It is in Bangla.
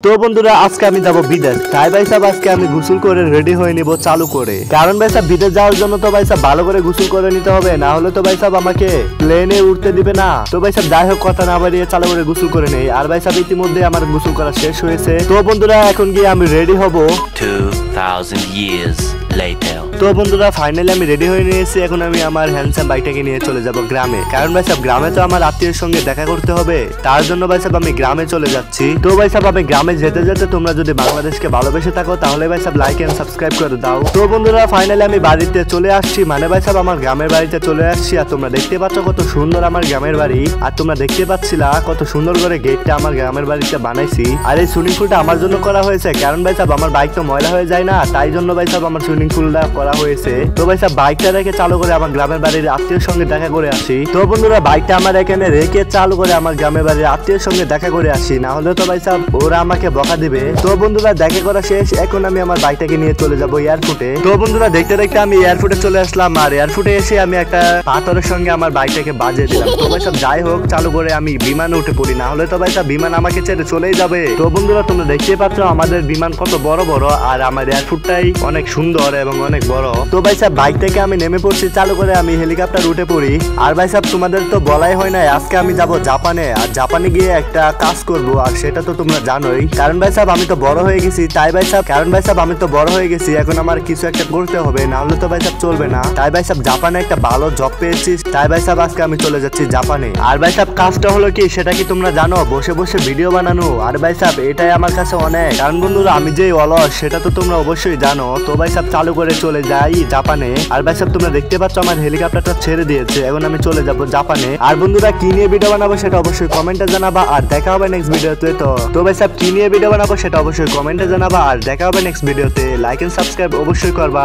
তো বন্ধুরা আজকে আমি যাব বিদেশ। তাই ভাই সাহেব আজকে আমি গোসল করে রেডি হয়ে নিব চালু করে, কারণ ভাই সাহেব বিদেশ যাওয়ার জন্য তো ভাই সাহেব ভালো করে গোসল করে নিতে হবে, না হলে তো ভাই সাহেব আমাকে প্লেনে উঠতে দিবে না। তো ভাই সাহেব যাই হোক কথা না বাড়িয়ে চালু করে গোসল করে নেই। আর ভাই সাহেব ইতিমধ্যে আমার গোসল করা শেষ হয়েছে। তো বন্ধুরা এখন গিয়ে আমি রেডি হব 2000 years later। তো বন্ধুরা ফাইনালি আমি রেডি হয়ে নিয়েছি। এখন আমি আমার হ্যান্ডসাম বাইকটাকে নিয়ে চলে যাব গ্রামে, কারণ ভাই সাহেব গ্রামে তো আমার আত্মীয়ের সঙ্গে দেখা করতে হবে। তার জন্য ভাই সাহেব আমি গ্রামে চলে যাচ্ছি। তো ভাই সাহেব আমি গ্রামে যেতে যেতে তোমরা যদি বাংলাদেশকে ভালোবেসে থাকো তাহলে ভাই সাহেব লাইক এন্ড সাবস্ক্রাইব করে দাও। তো বন্ধুরা ফাইনালি আমি বাড়িতে চলে আসছি, মানে ভাই সাহেব আমার গ্রামের বাড়িতে চলে আসছি। আর তোমরা দেখতে পাচ্ছ কত সুন্দর আমার গ্রামের বাড়ি, আর তোমরা দেখতে পাচ্ছিলা কত সুন্দর করে গেটটা আমার গ্রামের বাড়িতে বানাইছি। আর এই সুইমিং পুলটা আমার জন্য করা হয়েছে, কারণ ভাই সাহেব আমার বাইক তো ময়লা হয়ে যায় না, তাই জন্য ভাই সাহেব আমার সুইমিং পুলটা করা হয়েছে। তো ভাই সাহেব বাইকটা রেখে চালু করে আমার গ্রামের বাড়ির আত্মীয়ের সঙ্গে দেখা করে আসি। তো বন্ধুরা বাইকটা আমার এখানে রেখে চালু করে আমার গ্রামের বাড়ির আত্মীয়ের সঙ্গে দেখা করে আসি, না হলে তো ভাই সাহেব ওরা আমাকে বকা দিবে। তো বন্ধুরা দেখা করা শেষ, এখন আমি আমার বাইকটাকে নিয়ে চলে যাব এয়ারপোর্টে। তো বন্ধুরা দেখতে দেখতে আমি এয়ারপোর্টে চলে আসলাম, আর এয়ারপোর্টে এসে আমি একটা পাথরের সঙ্গে আমার বাইকটাকে বাজিয়ে দিলাম। তো ভাই সাহেব যাই হোক চালু করে আমি বিমানে উঠে পড়ি, না হলে তো ভাই সাহেব বিমান আমাকে ছেড়ে চলেই যাবে। তো বন্ধুরা তোমরা দেখতে পাচ্ছ আমাদের বিমান কত বড় বড়, আর আমার এয়ারপোর্টটাই অনেক সুন্দর এবং অনেক বড়। তো ভাই সাহেব বাইক থেকে আমি নেমে পড়ছি, চালু করে আমি হেলিকপ্টার উঠে পড়ি। আর ভাই সাহেব তোমাদের তো বলাই হয় না, আজকে আমি যাব জাপানে, আর জাপানে গিয়ে একটা কাজ করব, আর সেটা তো তোমরা জানোই। কারণ ভাই সাহেব আমি তো বড় হয়ে গেছি, তাই ভাই সাহেব কারণ ভাই সাহেব আমি তো বড় হয়ে গেছি, এখন আমার কিছু একটা করতে হবে, না হলে তো ভাই সাহেব চলবে না। তাই ভাই সাহেব জাপানে একটা ভালো জব পেয়েছি, তাই ভাই সাহেব আজকে আমি চলে যাচ্ছি জাপানে। আর ভাই সাহেব কাজটা হলো কি সেটা কি তোমরা জানো? বসে বসে ভিডিও বানানো। আর ভাই সাহেব এটাই আমার কাছে অনেক, কারণ বন্ধুরা আমি যে অলস সেটা তো তোমরা অবশ্যই জানো। তো ভাই সাহেব চালু করে চলে যাই জাপানে। আর ভাই সাহেব তোমরা দেখতে পাচ্ছ আমার হেলিকপ্টারটা ছেড়ে দিয়েছে, এখন আমি চলে যাব জাপানে। আর বন্ধুরা কি নিয়ে ভিডিও বানাবো সেটা অবশ্যই কমেন্টে জানাবা, আর দেখা হবে নেক্সট ভিডিওতে। তো ভাই সাহেব কি নিয়ে ভিডিও বানাবো সেটা অবশ্যই কমেন্টে জানাবা, আর দেখা হবে নেক্সট ভিডিওতে। লাইক এন্ড সাবস্ক্রাইব অবশ্যই করবা।